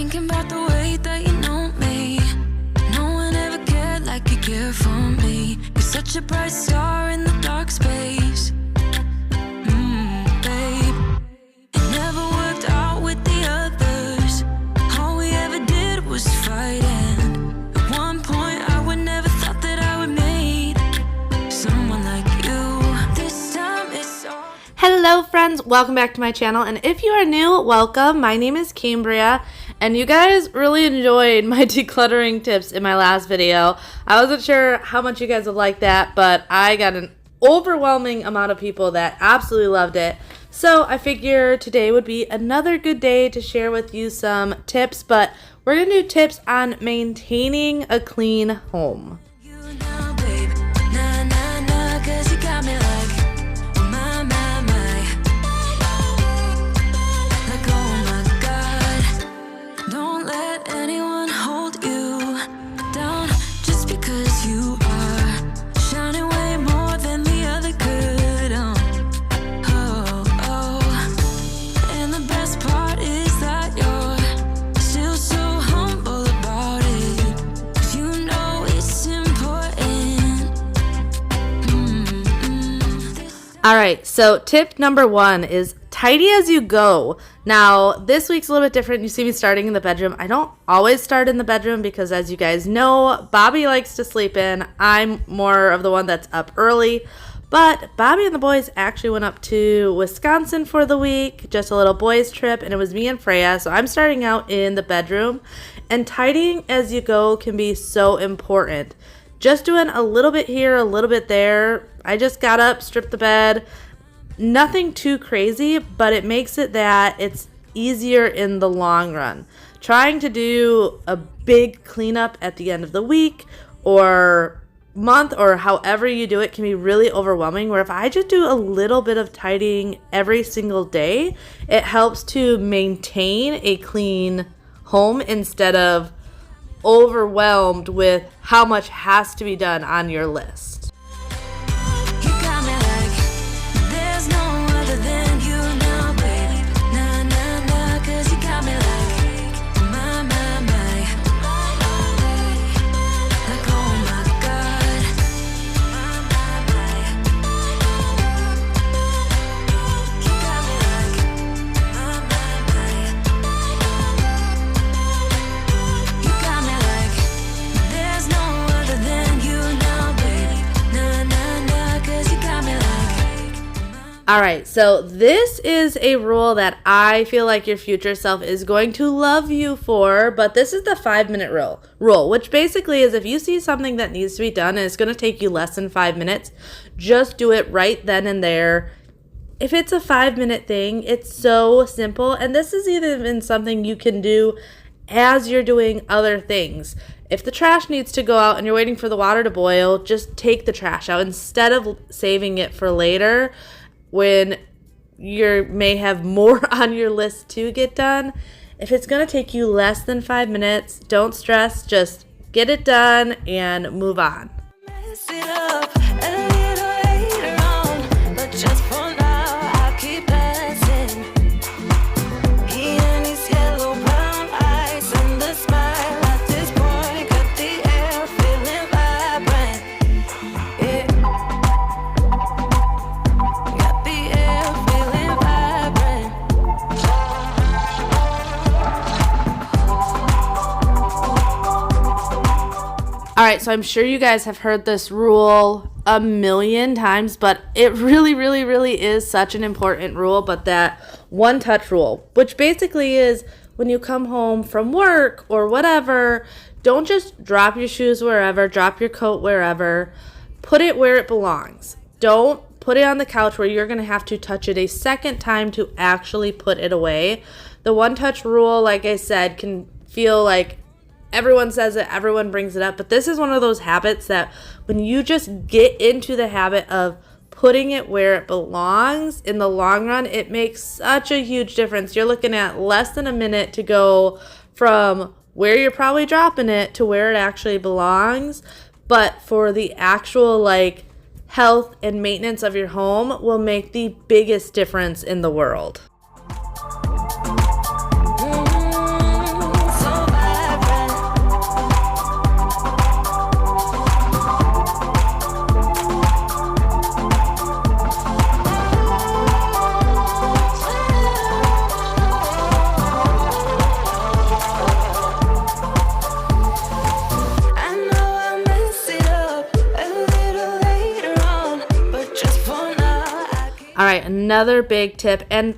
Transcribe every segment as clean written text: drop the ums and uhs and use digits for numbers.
Thinking about the way that you know me. No one ever cared like you care for me. You're such a bright star in the dark space. Babe, it never worked out with the others. All we ever did was fight, and at one point I would never thought that I would meet someone like you. This time it's all. Hello friends, welcome back to my channel, and if you are new, welcome. My name is Cambriea, and you guys really enjoyed my decluttering tips in my last video. I wasn't sure how much you guys would like that, but I got an overwhelming amount of people that absolutely loved it. So I figure today would be another good day to share with you some tips, but we're gonna do tips on maintaining a clean home. You now, babe. Nah, nah, nah, 'cause you got me like, my, my, my. Like, oh my God. Don't let anyone hold you down just because you are shining way more than the other could. Oh, oh. And the best part is that you're still so humble about it. 'Cause you know it's important. All right, so tip number one is tidy as you go. Now, this week's a little bit different. You see me starting in the bedroom. I don't always start in the bedroom because, as you guys know, Bobby likes to sleep in. I'm more of the one that's up early. But Bobby and the boys actually went up to Wisconsin for the week, just a little boys trip, and it was me and Freya. So I'm starting out in the bedroom, and tidying as you go can be so important. Just doing a little bit here, a little bit there. I just got up, stripped the bed. Nothing too crazy, but it makes it that it's easier in the long run. Trying to do a big cleanup at the end of the week or month or however you do it can be really overwhelming, where if I just do a little bit of tidying every single day, it helps to maintain a clean home instead of overwhelmed with how much has to be done on your list. You got me like, there's no other than you now, babe. Nah, nah, nah, 'cause you got me like, my, my, my. Like, oh my God. My, my, my. You got me like, my, my, my. You got me like, there's no other than you now, babe. Nah, nah, nah, 'cause you got me like. All right, so this is a rule that I feel like your future self is going to love you for, but this is the 5-minute rule, which basically is if you see something that needs to be done and it's going to take you less than 5 minutes, just do it right then and there. If it's a 5-minute thing, it's so simple, and this is even something you can do as you're doing other things. If the trash needs to go out and you're waiting for the water to boil, just take the trash out instead of saving it for later when you may have more on your list to get done. If it's going to take you less than 5 minutes, don't stress, just get it done and move on. Mess it up a little later on, but just for now, I'll keep passing. He and his yellow brown eyes and the smile at this point got the air feeling vibrant. Yeah, got the air feeling vibrant. All right, so I'm sure you guys have heard this rule a million times, but it really, really, really is such an important rule, but that one-touch rule, which basically is when you come home from work or whatever, don't just drop your shoes wherever, drop your coat wherever, put it where it belongs. Don't put it on the couch where you're going to have to touch it a second time to actually put it away. The one-touch rule, like I said, can feel like everyone says it, everyone brings it up, but this is one of those habits that when you just get into the habit of putting it where it belongs, in the long run, it makes such a huge difference. You're looking at less than a minute to go from where you're probably dropping it to where it actually belongs. But for the actual like health and maintenance of your home will make the biggest difference in the world. All right, another big tip, and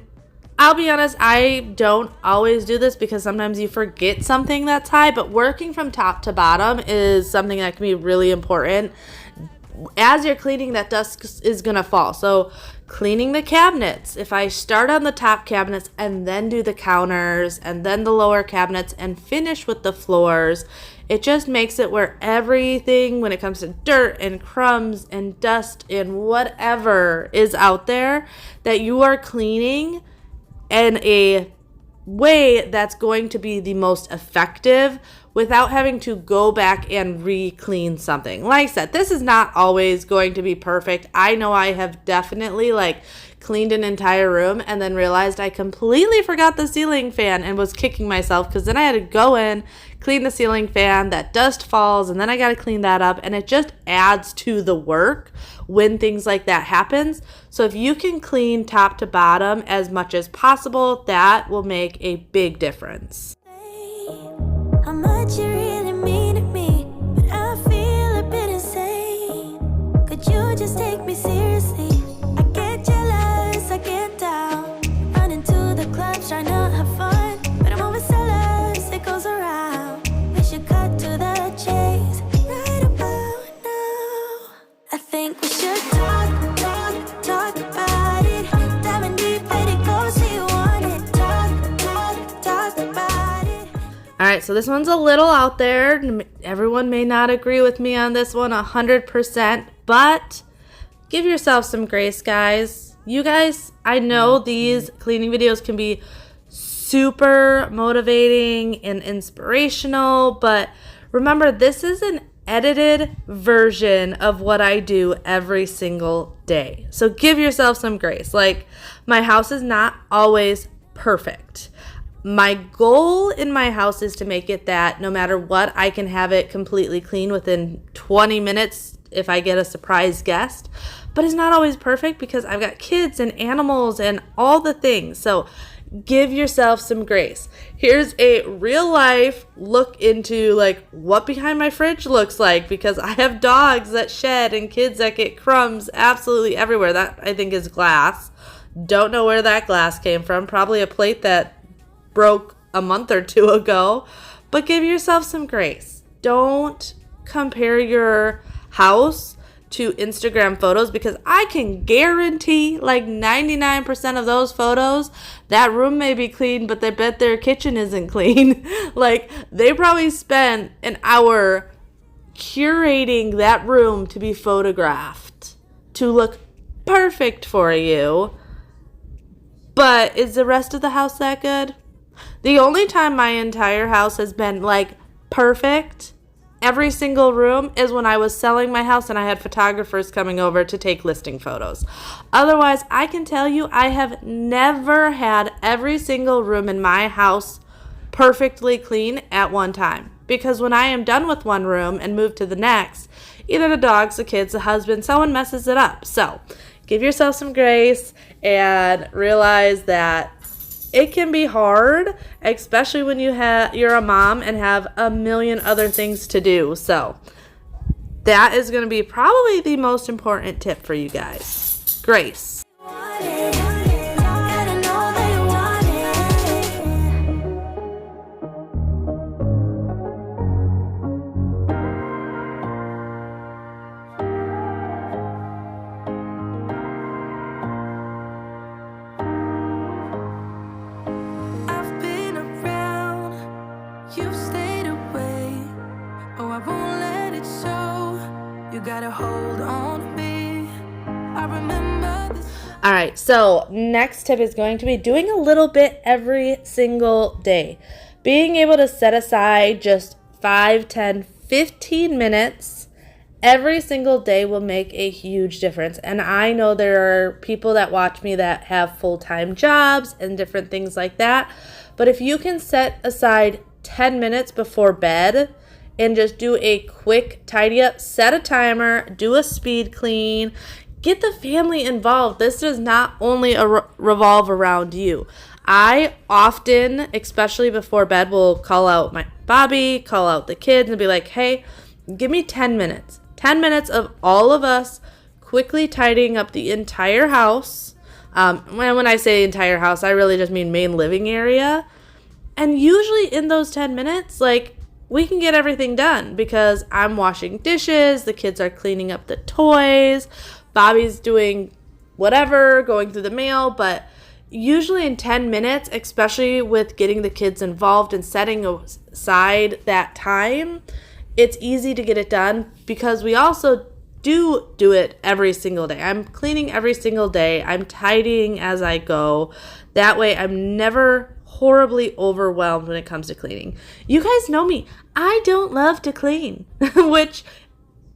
I'll be honest, I don't always do this because sometimes you forget something that's high, but working from top to bottom is something that can be really important. As you're cleaning, that dust is going to fall. So cleaning the cabinets, if I start on the top cabinets and then do the counters and then the lower cabinets and finish with the floors, it just makes it where everything, when it comes to dirt and crumbs and dust and whatever is out there, that you are cleaning in a way that's going to be the most effective without having to go back and re-clean something. Like I said, this is not always going to be perfect. I know I have definitely cleaned an entire room and then realized I completely forgot the ceiling fan and was kicking myself because then I had to go in, clean the ceiling fan, that dust falls, and then I got to clean that up, and it just adds to the work when things like that happens. So if you can clean top to bottom as much as possible, that will make a big difference. How much you really mean to me, but I feel a bit insane. Could you just take me seriously? I get jealous, I get down, running to the clubs trying to have fun, but I'm overzealous, it goes around. We should cut to the chase right about now. I think we should talk about it. Diving deep, let it go, see you want it. Talk about it. All right, so this one's a little out there. Everyone may not agree with me on this one 100%, but give yourself some grace, guys. You guys, I know these cleaning videos can be super motivating and inspirational, but remember, this is an edited version of what I do every single day. So give yourself some grace. My house is not always perfect. My goal in my house is to make it that no matter what, I can have it completely clean within 20 minutes if I get a surprise guest. But it's not always perfect because I've got kids and animals and all the things. So give yourself some grace. Here's a real life look into what behind my fridge looks like, because I have dogs that shed and kids that get crumbs absolutely everywhere. That, I think, is glass. Don't know where that glass came from. Probably a plate that broke a month or two ago. But give yourself some grace. Don't compare your house to Instagram photos, because I can guarantee 99% of those photos, that room may be clean, but they bet their kitchen isn't clean. They probably spent an hour curating that room to be photographed to look perfect for you. But is the rest of the house that good? The only time my entire house has been perfect, every single room, is when I was selling my house and I had photographers coming over to take listing photos. Otherwise, I can tell you I have never had every single room in my house perfectly clean at one time. Because when I am done with one room and move to the next, either the dogs, the kids, the husband, someone messes it up. So give yourself some grace and realize that it can be hard, especially when you're a mom and have a million other things to do. So that is going to be probably the most important tip for you guys. Grace. All right, so next tip is going to be doing a little bit every single day. Being able to set aside just 5, 10, 15 minutes every single day will make a huge difference. And I know there are people that watch me that have full-time jobs and different things like that. But if you can set aside 10 minutes before bed and just do a quick tidy up, set a timer, do a speed clean, get the family involved. This does not only revolve around you. I often, especially before bed, will call out my Bobby, call out the kids, and be like, hey, give me 10 minutes. 10 minutes of all of us quickly tidying up the entire house. When I say entire house, I really just mean main living area. And usually in those 10 minutes, like, we can get everything done because I'm washing dishes, the kids are cleaning up the toys, Bobby's doing whatever, going through the mail. But usually in 10 minutes, especially with getting the kids involved and setting aside that time, it's easy to get it done because we also do it every single day. I'm cleaning every single day. I'm tidying as I go. That way I'm never horribly overwhelmed when it comes to cleaning. You guys know me. I don't love to clean, which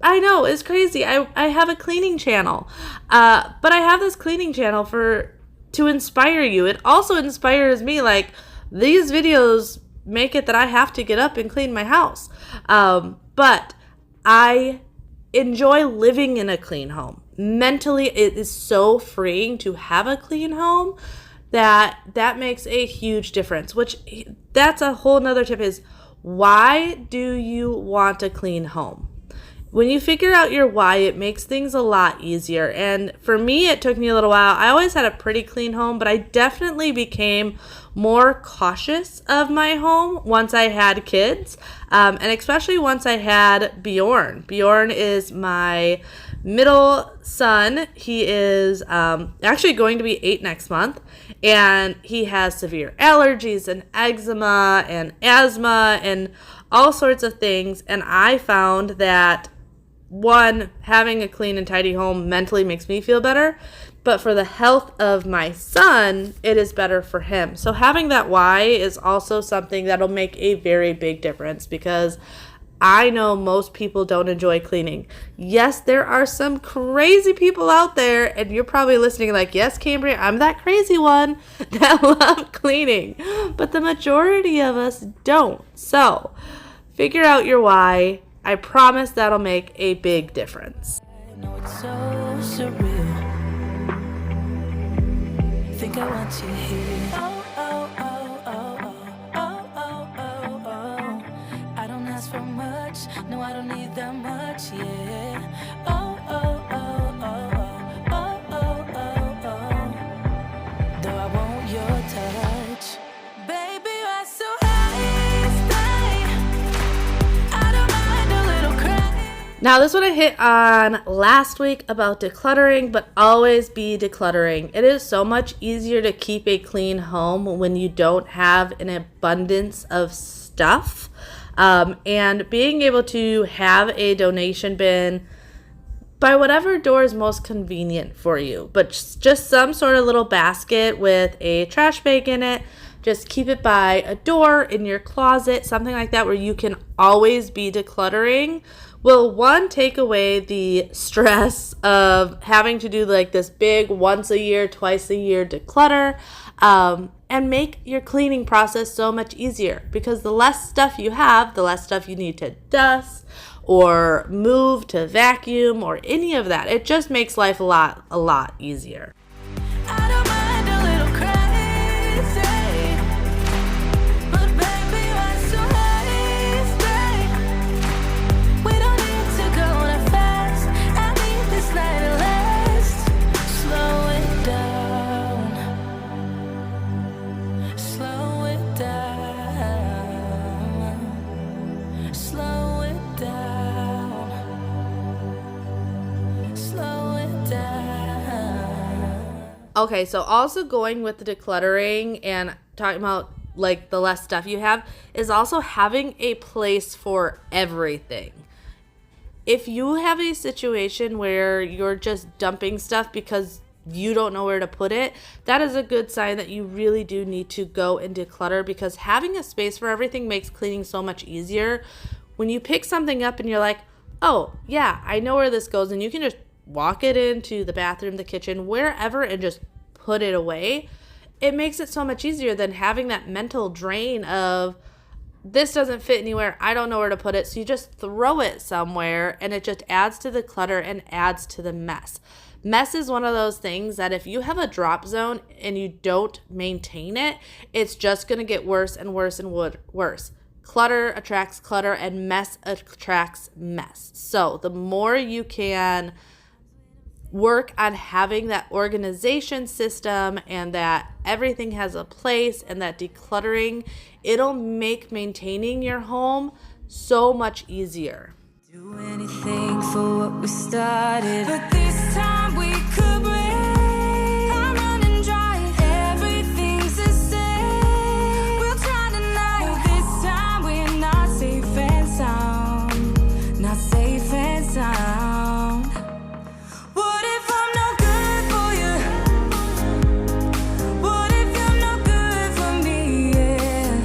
I know is crazy. I have a cleaning channel, but I have this cleaning channel to inspire you. It also inspires me. Like, these videos make it that I have to get up and clean my house. But I enjoy living in a clean home. Mentally, it is so freeing to have a clean home that makes a huge difference, which that's a whole nother tip is, why do you want a clean home? When you figure out your why, it makes things a lot easier. And for me, it took me a little while. I always had a pretty clean home, but I definitely became more cautious of my home once I had kids, and especially once I had Bjorn. Bjorn is my middle son. He is actually going to be 8 next month, and he has severe allergies and eczema and asthma and all sorts of things. And I found that, one, having a clean and tidy home mentally makes me feel better, but for the health of my son, it is better for him. So having that why is also something that'll make a very big difference, because I know most people don't enjoy cleaning. Yes, there are some crazy people out there, and you're probably listening like, yes, Cambriea, I'm that crazy one that love cleaning, but the majority of us don't. So figure out your why. I promise that'll make a big difference. I know it's so surreal. Think I want you here. Oh, oh, oh, oh, oh, oh, oh, oh, oh. I don't ask for much. No, I don't need that much, yeah. Oh, oh, oh, oh, oh, oh, oh, oh, oh. Though I want your touch. Baby, you're so Now, this one I hit on last week about decluttering, but always be decluttering. It is so much easier to keep a clean home when you don't have an abundance of stuff. And being able to have a donation bin by whatever door is most convenient for you, but just some sort of little basket with a trash bag in it. Just keep it by a door, in your closet, something like that, where you can always be decluttering. Will, one, take away the stress of having to do like this big once a year, twice a year declutter, and make your cleaning process so much easier, because the less stuff you have, the less stuff you need to dust or move to vacuum or any of that. It just makes life a lot easier. I don't mind a little crazy, but baby, you're so hasty. We don't need to go that fast. I need this night to last. Slow it down. Slow it down. Slow it down. Slow it down. Okay, so also going with the decluttering and talking about like the less stuff you have is also having a place for everything. If you have a situation where you're just dumping stuff because you don't know where to put it, that is a good sign that you really do need to go and declutter, because having a space for everything makes cleaning so much easier. When you pick something up and you're like, oh yeah, I know where this goes, and you can just walk it into the bathroom, the kitchen, wherever, and just put it away, it makes it so much easier than having that mental drain of, this doesn't fit anywhere, I don't know where to put it, so you just throw it somewhere, and it just adds to the clutter and adds to the mess. Mess is one of those things that if you have a drop zone and you don't maintain it, it's just going to get worse and worse and worse. Clutter attracts clutter, and mess attracts mess. So the more you can work on having that organization system and that everything has a place and that decluttering, it'll make maintaining your home so much easier. Do anything for what we started, but this time we could break. I'm running dry, everything's the same. We'll try tonight, but this time we're not safe and sound. Not safe and sound. What if I'm no good for you? What if you're no good for me? Yeah.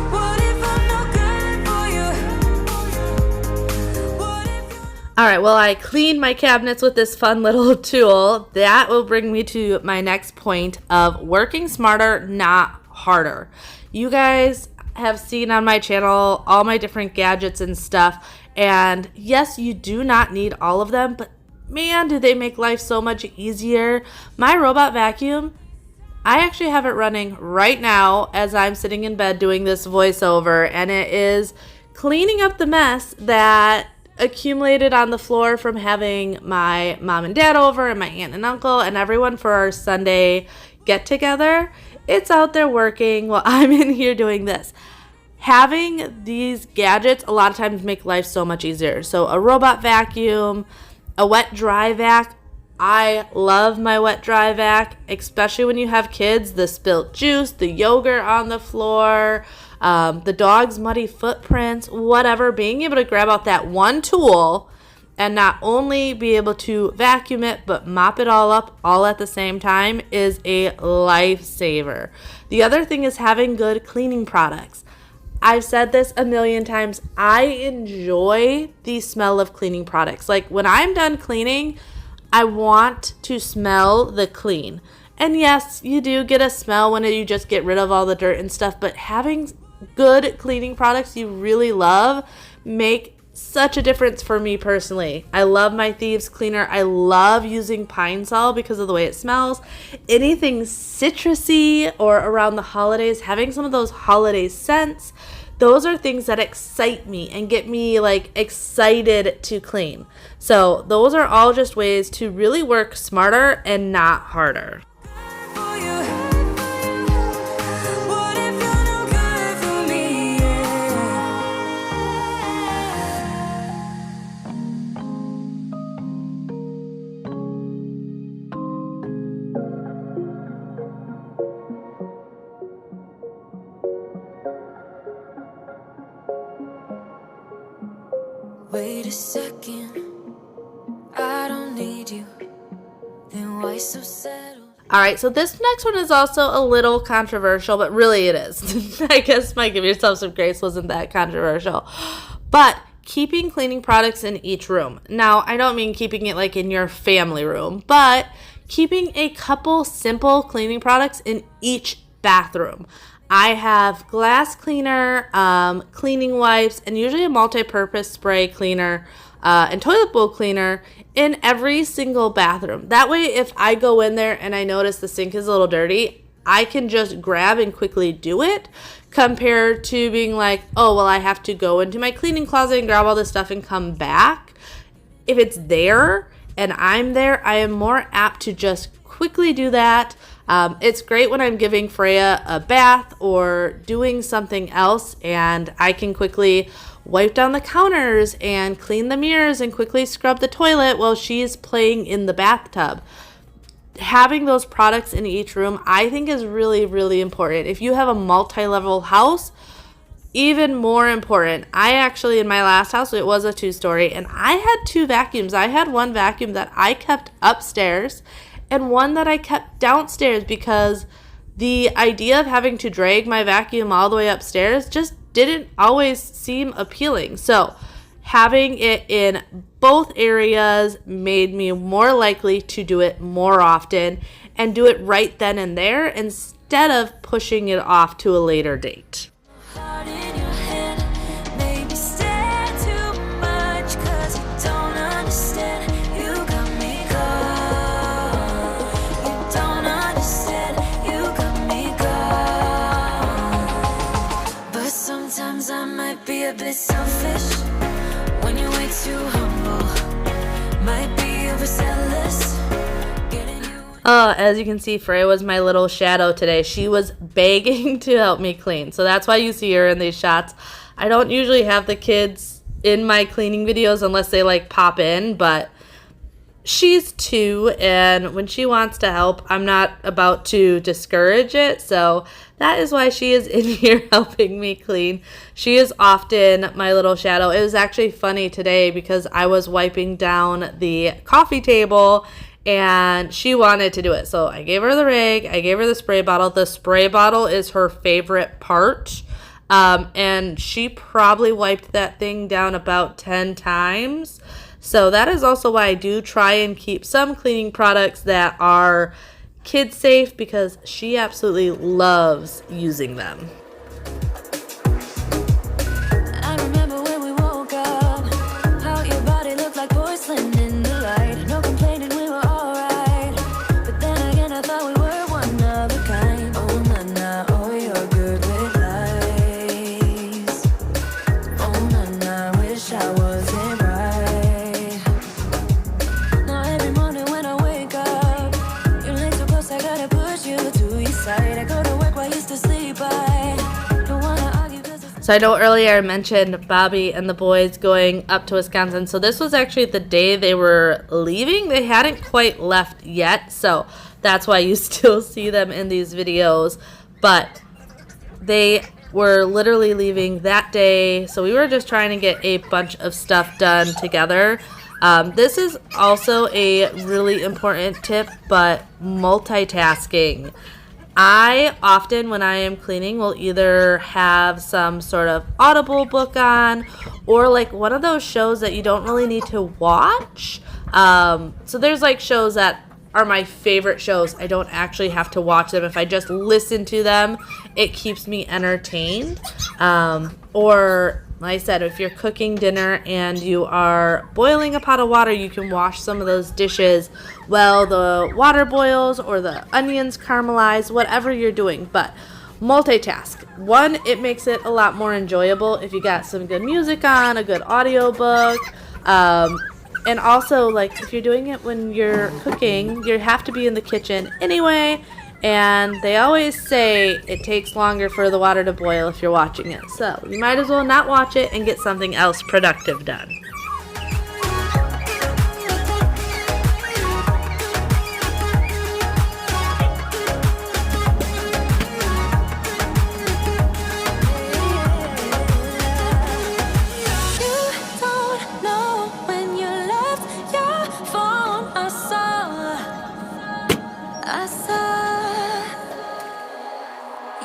What if I'm no good for you? What if you're... All right, well, I cleaned my cabinets with this fun little tool. That will bring me to my next point of working smarter, not harder. You guys have seen on my channel all my different gadgets and stuff, and yes, you do not need all of them, but man, do they make life so much easier. My robot vacuum, I actually have it running right now as I'm sitting in bed doing this voiceover, and it is cleaning up the mess that accumulated on the floor from having my mom and dad over and my aunt and uncle and everyone for our Sunday get together. It's out there working while I'm in here doing this. Having these gadgets a lot of times make life so much easier. So a robot vacuum, a wet dry vac. I love my wet dry vac, especially when you have kids. The spilt juice, the yogurt on the floor, the dog's muddy footprints, whatever. Being able to grab out that one tool and not only be able to vacuum it, but mop it all up all at the same time is a lifesaver. The other thing is having good cleaning products. I've said this a million times. I enjoy the smell of cleaning products. Like when I'm done cleaning, I want to smell the clean. And yes, you do get a smell when you just get rid of all the dirt and stuff, but having good cleaning products you really love make such a difference for me personally. I love my Thieves cleaner. I love using Pine Sol because of the way it smells. Anything citrusy or around the holidays, having some of those holiday scents, those are things that excite me and get me like excited to clean. So those are all just ways to really work smarter and not harder. Wait a second, I don't need you, then why so settled? All right, so this next one is also a little controversial, but really it is. I guess my Give Yourself Some Grace wasn't that controversial. But keeping cleaning products in each room. Now, I don't mean keeping it like in your family room, but keeping a couple simple cleaning products in each bathroom. I have glass cleaner, cleaning wipes, and usually a multi-purpose spray cleaner and toilet bowl cleaner in every single bathroom. That way, if I go in there and I notice the sink is a little dirty, I can just grab and quickly do it, compared to being like, oh, well, I have to go into my cleaning closet and grab all this stuff and come back. If it's there and I'm there, I am more apt to just quickly do that. It's great when I'm giving Freya a bath or doing something else and I can quickly wipe down the counters and clean the mirrors and quickly scrub the toilet while she's playing in the bathtub. Having those products in each room, I think, is really, really important. If you have a multi-level house, even more important. I actually, in my last house, it was a 2-story, and I had 2 vacuums. I had one vacuum that I kept upstairs and one that I kept downstairs because the idea of having to drag my vacuum all the way upstairs just didn't always seem appealing. So having it in both areas made me more likely to do it more often and do it right then and there instead of pushing it off to a later date. Sometimes I might be a bit selfish when you're way too humble. Might be overzealous. As you can see, Freya was my little shadow today. She was begging to help me clean. So that's why you see her in these shots. I don't usually have the kids in my cleaning videos unless they like pop in, but she's 2, and when she wants to help, I'm not about to discourage it. So that is why she is in here helping me clean. She is often my little shadow. It was actually funny today because I was wiping down the coffee table and she wanted to do it. So I gave her the rag, I gave her the spray bottle. The spray bottle is her favorite part. And she probably wiped that thing down about 10 times. So that is also why I do try and keep some cleaning products that are kid safe, because she absolutely loves using them. I remember when we woke up, how your body looked like porcelain in the light. No complaining, we were alright. But then again, I thought we were one of a kind. Oh, na na, oh, you're good with lies. Oh, na na, wish I wasn't right. Now every morning when I wake up, your legs are close, I gotta push you to your side. I go to work while you still sleep, I don't wanna argue 'cause it's So I know earlier I mentioned Bobby and the boys going up to Wisconsin. So this was actually the day they were leaving. They hadn't quite left yet. So that's why you still see them in these videos. But they were literally leaving that day. So we were just trying to get a bunch of stuff done together. This is also a really important tip, but multitasking. I often, when I am cleaning, will either have some sort of Audible book on or like one of those shows that you don't really need to watch. So there's like shows that are my favorite shows. I don't actually have to watch them. If I just listen to them, it keeps me entertained. Or like I said, if you're cooking dinner and you are boiling a pot of water, you can wash some of those dishes while the water boils or the onions caramelize, whatever you're doing. But multitask. One, it makes it a lot more enjoyable if you got some good music on, a good audiobook. And also, like, if you're doing it when you're cooking, you have to be in the kitchen anyway. And they always say it takes longer for the water to boil if you're watching it. So you might as well not watch it and get something else productive done. You don't know when you left your phone. I saw.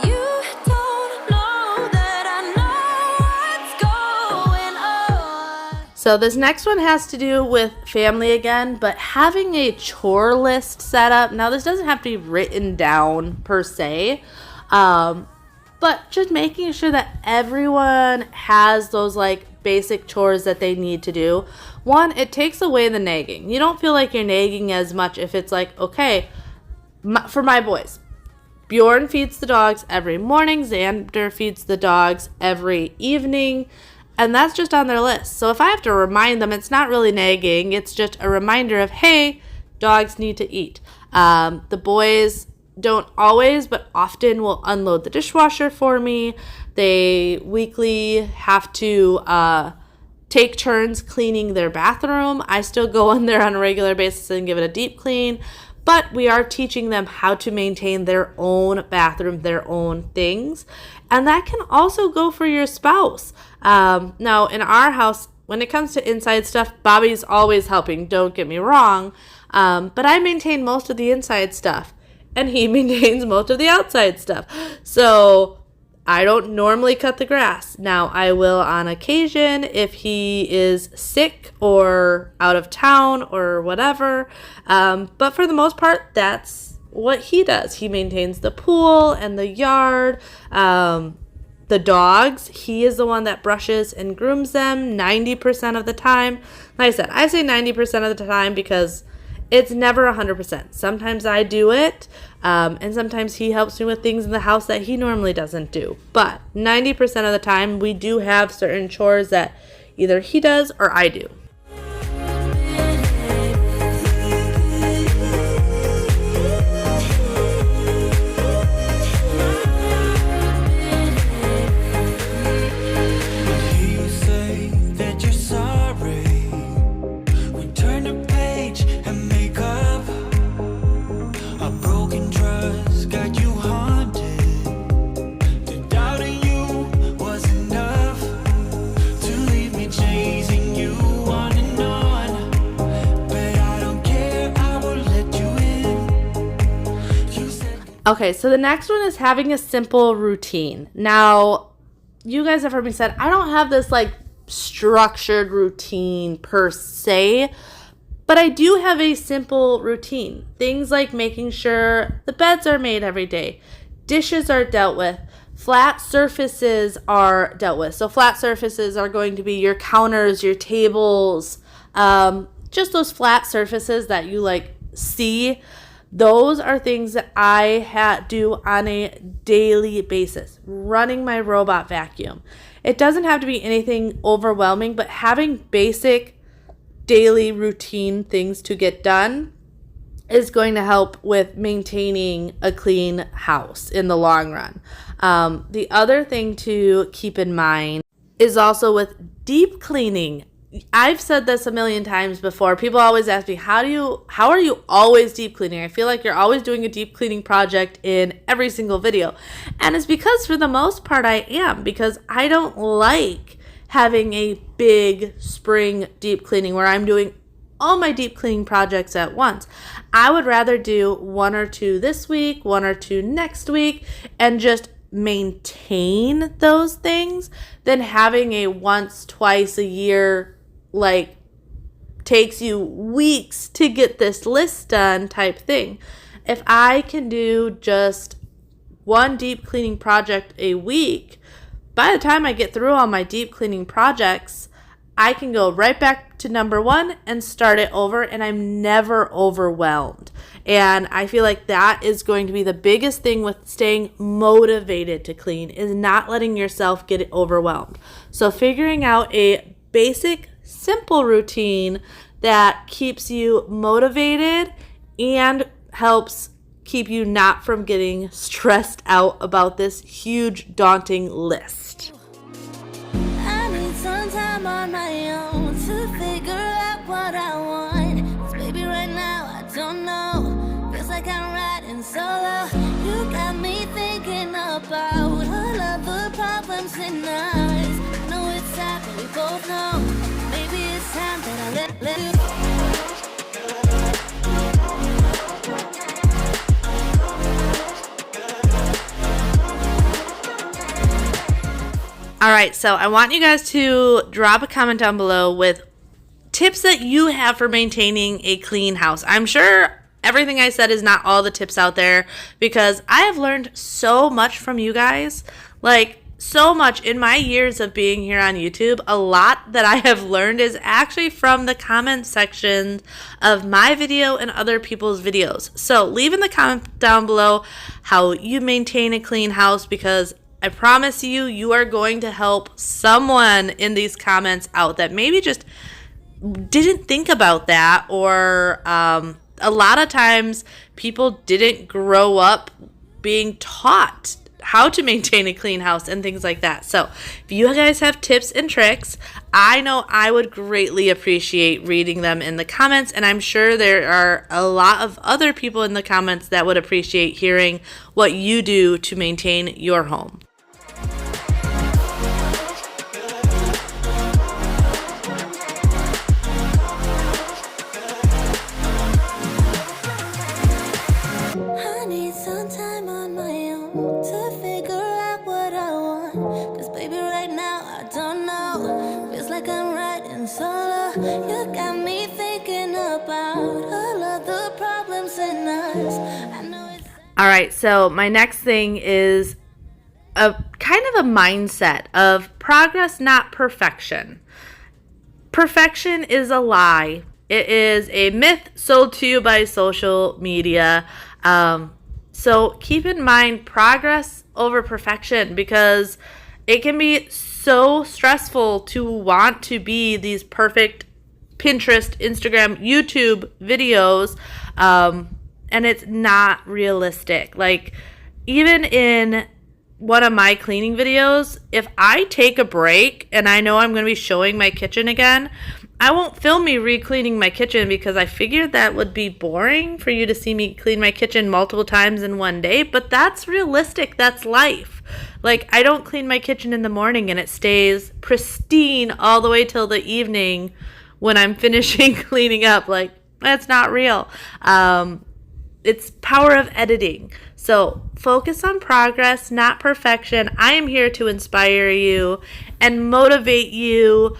You don't know that I know what's going on. So this next one has to do with family again, but having a chore list set up. Now this doesn't have to be written down per se, but just making sure that everyone has those like basic chores that they need to do. One, it takes away the nagging. You don't feel like you're nagging as much if it's like, okay, for my boys, Bjorn feeds the dogs every morning, Xander feeds the dogs every evening, and that's just on their list. So if I have to remind them, it's not really nagging, it's just a reminder of, hey, dogs need to eat. The boys don't always, but often will unload the dishwasher for me. They weekly have to take turns cleaning their bathroom. I still go in there on a regular basis and give it a deep clean. But we are teaching them how to maintain their own bathroom, their own things. And that can also go for your spouse. Now, in our house, when it comes to inside stuff, Bobby's always helping, don't get me wrong. But I maintain most of the inside stuff, and he maintains most of the outside stuff. So I don't normally cut the grass. Now, I will on occasion if he is sick or out of town or whatever. But for the most part, that's what he does. He maintains the pool and the yard. The dogs, he is the one that brushes and grooms them 90% of the time. Like I said, I say 90% of the time because it's never 100%. Sometimes I do it, and sometimes he helps me with things in the house that he normally doesn't do. But 90% of the time, we do have certain chores that either he does or I do. A broken trust got you haunted. The doubt in you was enough to leave me chasing you on and on. But I don't care, I will let you in. You said. Okay, so the next one is having a simple routine. Now, you guys have heard me say I don't have this like structured routine per se, but I do have a simple routine. Things like making sure the beds are made every day, dishes are dealt with, flat surfaces are dealt with. So flat surfaces are going to be your counters, your tables, just those flat surfaces that you like see. Those are things that I do on a daily basis. Running my robot vacuum. It doesn't have to be anything overwhelming, but having basic daily routine things to get done is going to help with maintaining a clean house in the long run. The other thing to keep in mind is also with deep cleaning. I've said this a million times before. People always ask me, how are you always deep cleaning? I feel like you're always doing a deep cleaning project in every single video. And it's because for the most part I am, because I don't like having a big spring deep cleaning where I'm doing all my deep cleaning projects at once. I would rather do 1 or 2 this week, 1 or 2 next week, and just maintain those things than having a once, twice a year, like takes you weeks to get this list done type thing. If I can do just 1 deep cleaning project a week, by the time I get through all my deep cleaning projects, I can go right back to number 1 and start it over, and I'm never overwhelmed. And I feel like that is going to be the biggest thing with staying motivated to clean, is not letting yourself get overwhelmed. So figuring out a basic, simple routine that keeps you motivated and helps keep you not from getting stressed out about this huge, daunting list. I need some time on my own to figure out what I want. 'Cause baby, right now I don't know. Feels like I'm riding solo. You got me thinking about all of the problems in us. I know it's sad, but we both know. Maybe it's time that I let you go. All right, so I want you guys to drop a comment down below with tips that you have for maintaining a clean house. I'm sure everything I said is not all the tips out there, because I have learned so much from you guys. Like, so much in my years of being here on YouTube. A lot that I have learned is actually from the comment section of my video and other people's videos. So leave in the comment down below how you maintain a clean house, because I promise you, you are going to help someone in these comments out that maybe just didn't think about that, or a lot of times people didn't grow up being taught how to maintain a clean house and things like that. So if you guys have tips and tricks, I know I would greatly appreciate reading them in the comments, and I'm sure there are a lot of other people in the comments that would appreciate hearing what you do to maintain your home. I need some time on my own to figure out what I want. 'Cause baby, right now I don't know. Feels like I'm riding solo. You got me thinking about all of the problems in us. I know it's All right, so my next thing is a kind of a mindset of progress, not perfection. Perfection is a lie. It is a myth sold to you by social media. So keep in mind progress over perfection, because it can be so stressful to want to be these perfect Pinterest, Instagram, YouTube videos, and it's not realistic. Like, even in one of my cleaning videos, if I take a break and I know I'm going to be showing my kitchen again, I won't film me re-cleaning my kitchen because I figured that would be boring for you to see me clean my kitchen multiple times in one day, but that's realistic. That's life. Like, I don't clean my kitchen in the morning and it stays pristine all the way till the evening when I'm finishing cleaning up. Like, that's not real. It's power of editing. So focus on progress, not perfection. I am here to inspire you and motivate you,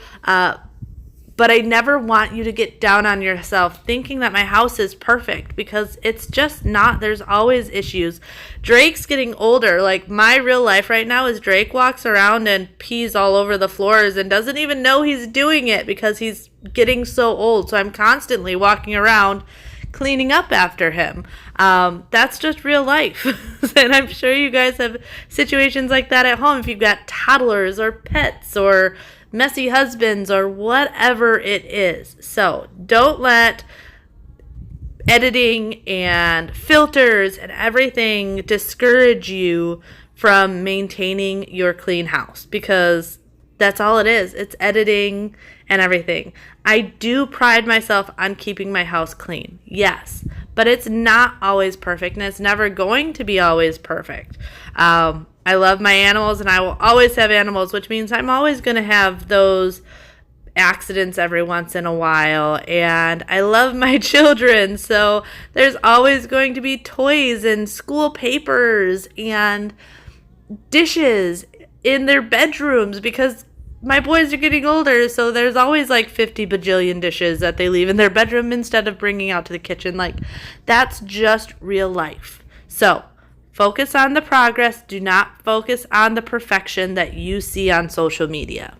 but I never want you to get down on yourself thinking that my house is perfect, because it's just not. There's always issues. Drake's getting older. Like, my real life right now is Drake walks around and pees all over the floors and doesn't even know he's doing it because he's getting so old. So I'm constantly walking around cleaning up after him. That's just real life. And I'm sure you guys have situations like that at home if you've got toddlers or pets or messy husbands or whatever it is. So don't let editing and filters and everything discourage you from maintaining your clean house, because that's all it is. It's editing and everything. I do pride myself on keeping my house clean, yes, but it's not always perfect, and it's never going to be always perfect. I love my animals, and I will always have animals, which means I'm always going to have those accidents every once in a while. And I love my children, so there's always going to be toys and school papers and dishes in their bedrooms, because my boys are getting older, so there's always like 50 bajillion dishes that they leave in their bedroom instead of bringing out to the kitchen. Like, that's just real life. So focus on the progress. Do not focus on the perfection that you see on social media.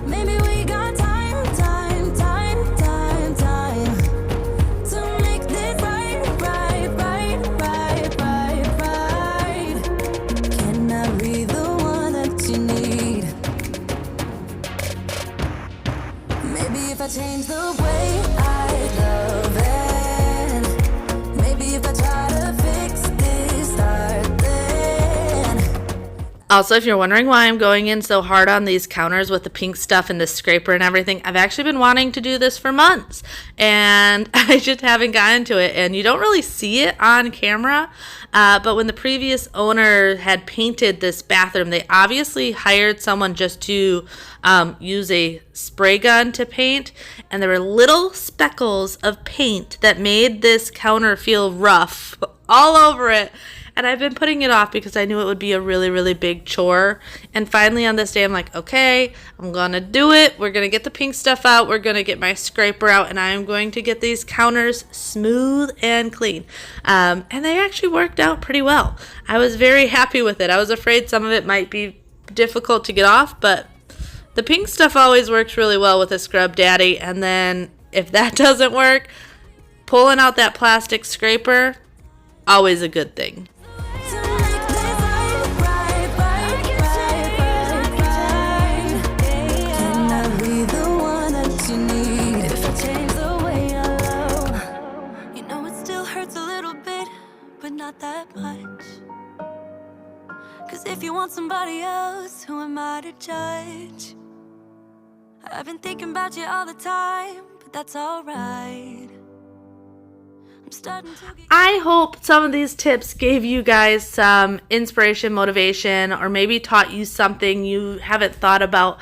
Maybe we got time to make this right. Can I be the one that you need? Maybe if I change the way I love it, maybe if I try to fix this, start then. Also, if you're wondering why I'm going in so hard on these counters with the pink stuff and the scraper and everything, I've actually been wanting to do this for months, and I just haven't gotten to it. And you don't really see it on camera, but when the previous owner had painted this bathroom, they obviously hired someone just to use a spray gun to paint, and there were little speckles of paint that made this counter feel rough all over it. And I've been putting it off because I knew it would be a really, really big chore. And finally on this day, I'm like, okay, I'm going to do it. We're going to get the pink stuff out. We're going to get my scraper out. And I'm going to get these counters smooth and clean. And they actually worked out pretty well. I was very happy with it. I was afraid some of it might be difficult to get off, but the pink stuff always works really well with a Scrub Daddy. And then if that doesn't work, pulling out that plastic scraper, always a good thing. Not that much. 'Cause if you want somebody else, who am I to judge? I've been thinking about you all the time, but that's alright. I'm starting to get... I hope some of these tips gave you guys some inspiration, motivation, or maybe taught you something you haven't thought about.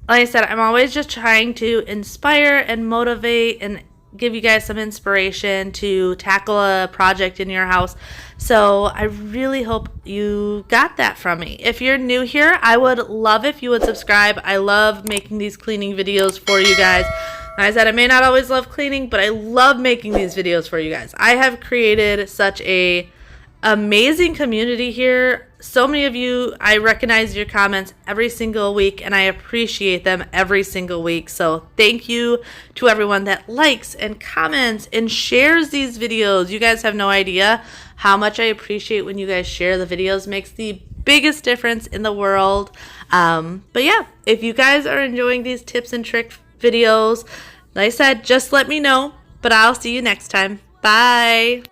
Like I said, I'm always just trying to inspire and motivate and give you guys some inspiration to tackle a project in your house. So I really hope you got that from me. If you're new here, I would love if you would subscribe. I love making these cleaning videos for you guys. Like I said, I may not always love cleaning, but I love making these videos for you guys. I have created such a amazing community here. So many of you, I recognize your comments every single week, and I appreciate them every single week. So thank you to everyone that likes and comments and shares these videos. You guys have no idea how much I appreciate when you guys share the videos. It makes the biggest difference in the world. But yeah, if you guys are enjoying these tips and trick videos, like I said, just let me know. But I'll see you next time. Bye.